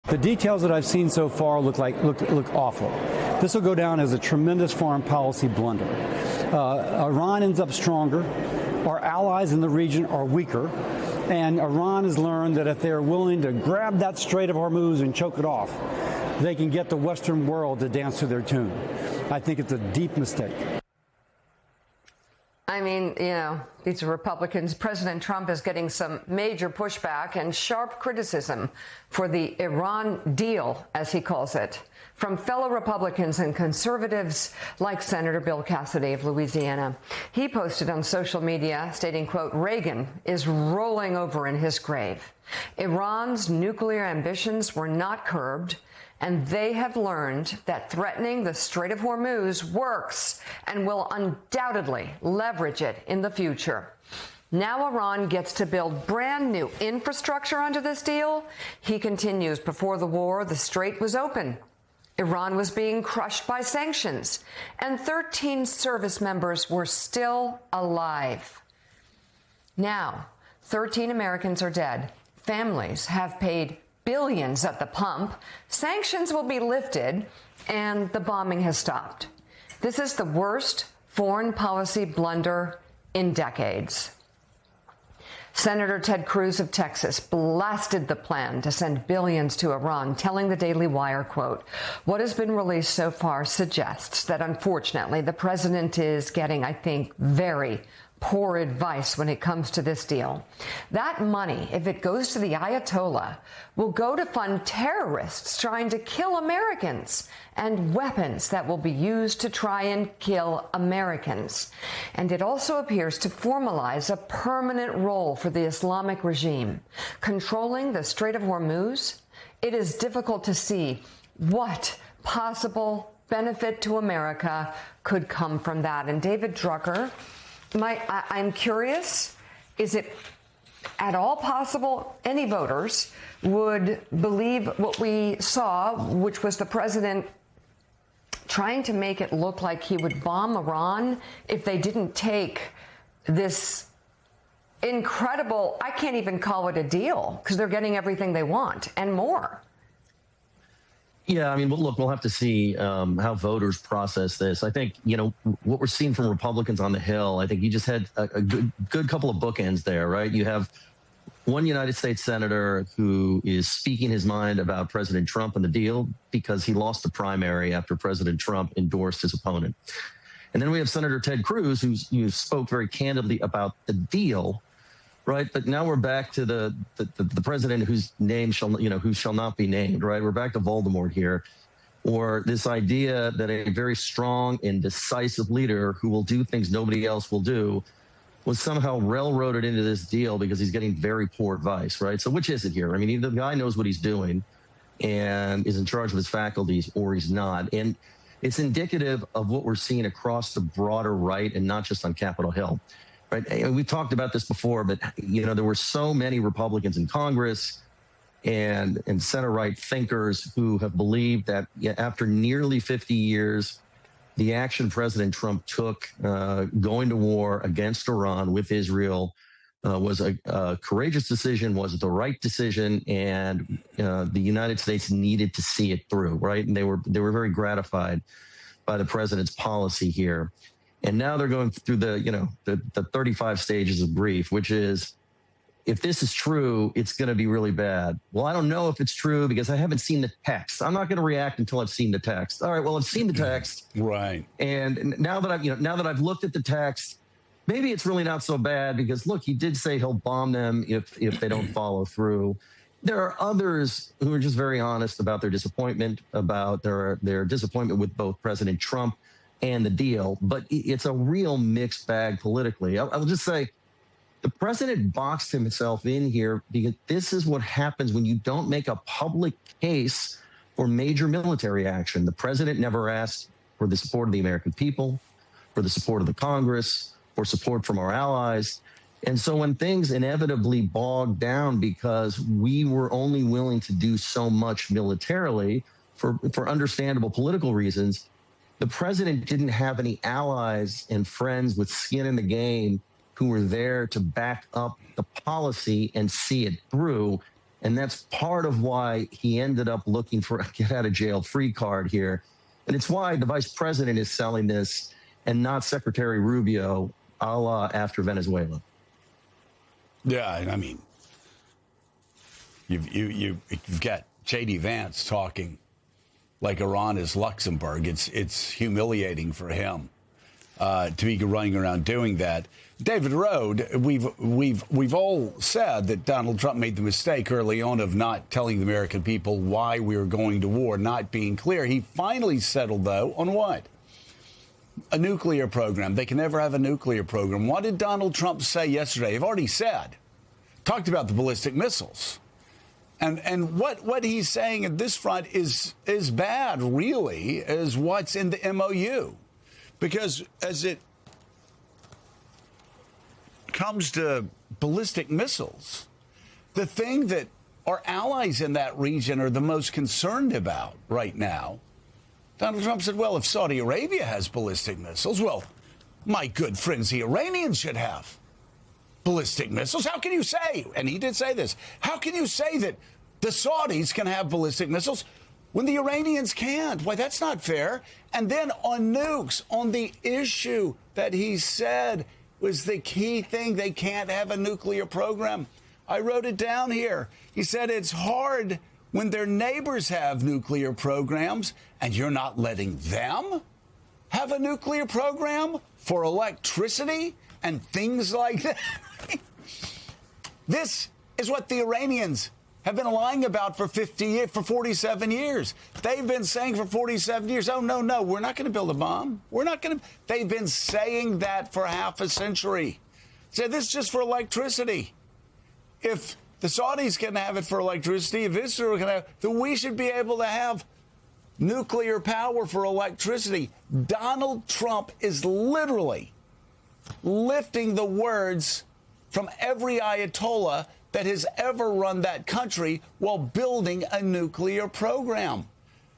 The details that I've seen so far look awful. This will go down as a tremendous foreign policy blunder. Iran ends up stronger. Our allies in the region are weaker. And Iran has learned that if they're willing to grab that Strait of Hormuz and choke it off, they can get the Western world to dance to their tune. I think it's a deep mistake. I mean, you know, these are Republicans. President Trump is getting some major pushback and sharp criticism for the Iran deal, as he calls it, from fellow Republicans and conservatives like Senator Bill Cassidy of Louisiana. He posted on social media stating, quote, Reagan is rolling over in his grave. Iran's nuclear ambitions were not curbed, and they have learned that threatening the Strait of Hormuz works and will undoubtedly leverage it in the future. Now Iran gets to build brand new infrastructure under this deal. He continues, before the war, the strait was open. Iran was being crushed by sanctions, and 13 service members were still alive. Now, 13 Americans are dead. Families have paid billions at the pump. Sanctions will be lifted, and the bombing has stopped. This is the worst foreign policy blunder in decades. Senator Ted Cruz of Texas blasted the plan to send billions to Iran, telling the Daily Wire, quote, what has been released so far suggests that, unfortunately, the president is getting, I think, very poor advice when it comes to this deal. That money, if it goes to the Ayatollah, will go to fund terrorists trying to kill Americans and weapons that will be used to try and kill Americans. And it also appears to formalize a permanent role for the Islamic regime. Controlling the Strait of Hormuz, it is difficult to see what possible benefit to America could come from that. And David Drucker, I'm curious, is it at all possible any voters would believe what we saw, which was the president trying to make it look like he would bomb Iran if they didn't take this incredible, I can't even call it a deal, because they're getting everything they want and more. Yeah, I mean, look, we'll have to see how voters process this. I think, you know, what we're seeing from Republicans on the Hill, I think you just had a good couple of bookends there, right? You have one United States senator who is speaking his mind about President Trump and the deal because he lost the primary after President Trump endorsed his opponent. And then we have Senator Ted Cruz, who spoke very candidly about the deal, right? But now we're back to the president whose name who shall not be named, right? We're back to Voldemort here, or this idea that a very strong and decisive leader who will do things nobody else will do was somehow railroaded into this deal because he's getting very poor advice, right? So which is it here? I mean, either the guy knows what he's doing and is in charge of his faculties, or he's not. And it's indicative of what we're seeing across the broader right and not just on Capitol Hill. Right. And we've talked about this before, but, you know, there were so many Republicans in Congress and center-right thinkers who have believed that after nearly 50 years, the action President Trump took going to war against Iran with Israel was a courageous decision, was the right decision, and the United States needed to see it through. Right. And they were very gratified by the president's policy here. And now they're going through the 35 stages of grief, which is, if this is true, it's going to be really bad. Well, I don't know if it's true because I haven't seen the text. I'm not going to react until I've seen the text. All right, well, I've seen the text. Right. And now that I've looked at the text, maybe it's really not so bad because, look, he did say he'll bomb them if they don't follow through. There are others who are just very honest about their disappointment, about their disappointment with both President Trump and the deal, but it's a real mixed bag politically. I will just say the president boxed himself in here because this is what happens when you don't make a public case for major military action. The president never asked for the support of the American people, for the support of the Congress, for support from our allies. And so when things inevitably bogged down because we were only willing to do so much militarily for understandable political reasons, the president didn't have any allies and friends with skin in the game who were there to back up the policy and see it through. And that's part of why he ended up looking for a get out of jail free card here. And it's why the vice president is selling this and not Secretary Rubio, a la after Venezuela. Yeah, I mean, you've got J.D. Vance talking like Iran is Luxembourg. It's humiliating for him to be running around doing that. David Rode, we've all said that Donald Trump made the mistake early on of not telling the American people why we were going to war, not being clear. He finally settled, though, on what? A nuclear program. They can never have a nuclear program. What did Donald Trump say yesterday? I've already said. Talked about the ballistic missiles. And what he's saying at this front is bad, really, is what's in the MOU. Because as it comes to ballistic missiles, the thing that our allies in that region are the most concerned about right now, Donald Trump said, well, if Saudi Arabia has ballistic missiles, well, my good friends, the Iranians should have ballistic missiles. How can you say, and he did say this, how can you say that the Saudis can have ballistic missiles when the Iranians can't? Why, that's not fair. And then on nukes, on the issue that he said was the key thing, they can't have a nuclear program. I wrote it down here. He said it's hard when their neighbors have nuclear programs and you're not letting them have a nuclear program for electricity and things like that. This is what the Iranians have been lying about for 47 years. They've been saying for 47 years, oh, no, we're not going to build a bomb. We're not going to. They've been saying that for half a century. So this is just for electricity. If the Saudis can have it for electricity, if Israel can have, then we should be able to have nuclear power for electricity. Donald Trump is literally lifting the words from every Ayatollah that has ever run that country while building a nuclear program.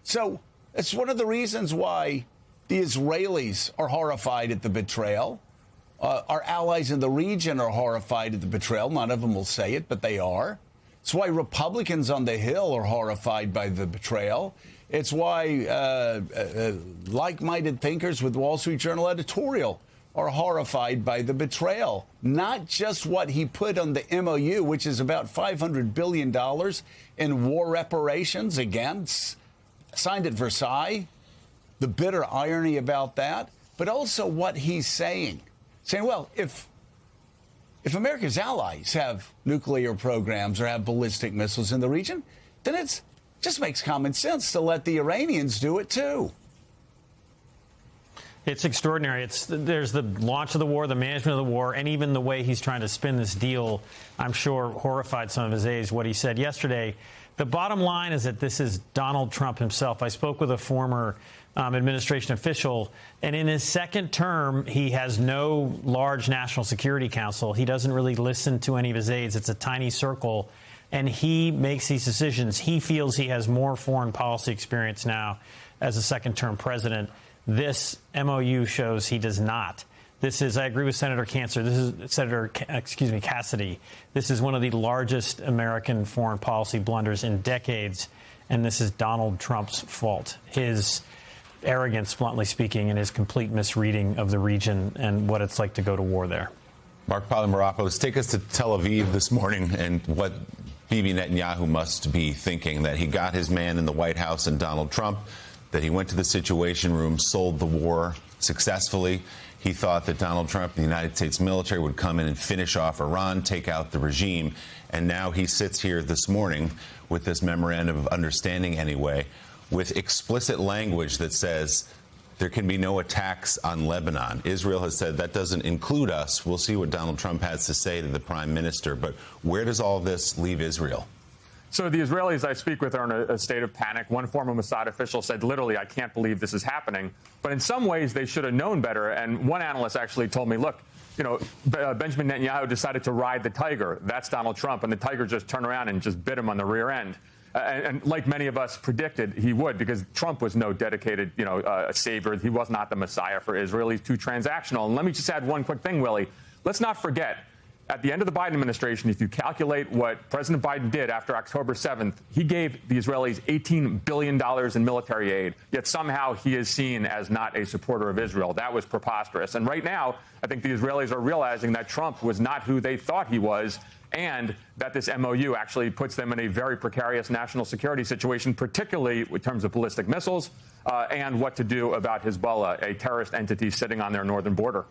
So it's one of the reasons why the Israelis are horrified at the betrayal. Our allies in the region are horrified at the betrayal. None of them will say it, but they are. It's why Republicans on the Hill are horrified by the betrayal. It's why like-minded thinkers with Wall Street Journal editorial are horrified by the betrayal. Not just what he put on the MOU, which is about $500 billion in war reparations, again, signed at Versailles, the bitter irony about that, but also what he's saying. Saying, well, if America's allies have nuclear programs or have ballistic missiles in the region, then it just makes common sense to let the Iranians do it, too. It's extraordinary. There's the launch of the war, the management of the war, and even the way he's trying to spin this deal, I'm sure, horrified some of his aides, what he said yesterday. The bottom line is that this is Donald Trump himself. I spoke with a former administration official, and in his second term, he has no large national security council. He doesn't really listen to any of his aides. It's a tiny circle, and he makes these decisions. He feels he has more foreign policy experience now as a second-term president. This MOU shows he does not. This is, I agree with Senator Cancer. This is Cassidy. This is one of the largest American foreign policy blunders in decades, and this is Donald Trump's fault. His arrogance, bluntly speaking, and his complete misreading of the region and what it's like to go to war there. Mark Polymeropoulos, take us to Tel Aviv this morning and what Bibi Netanyahu must be thinking, that he got his man in the White House and Donald Trump, that he went to the Situation Room, sold the war successfully. He thought that Donald Trump and the United States military would come in and finish off Iran, take out the regime. And now he sits here this morning with this memorandum of understanding, anyway, with explicit language that says there can be no attacks on Lebanon. Israel has said that doesn't include us. We'll see what Donald Trump has to say to the prime minister. But where does all this leave Israel? So the Israelis I speak with are in a state of panic. One former Mossad official said, literally, I can't believe this is happening. But in some ways, they should have known better. And one analyst actually told me, look, you know, Benjamin Netanyahu decided to ride the tiger. That's Donald Trump. And the tiger just turned around and just bit him on the rear end. And like many of us predicted, he would, because Trump was no dedicated, savior. He was not the Messiah for Israel. He's too transactional. And let me just add one quick thing, Willie. Let's not forget, at the end of the Biden administration, if you calculate what President Biden did after October 7th, he gave the Israelis $18 billion in military aid, yet somehow he is seen as not a supporter of Israel. That was preposterous. And right now, I think the Israelis are realizing that Trump was not who they thought he was, and that this MOU actually puts them in a very precarious national security situation, particularly in terms of ballistic missiles and what to do about Hezbollah, a terrorist entity sitting on their northern border.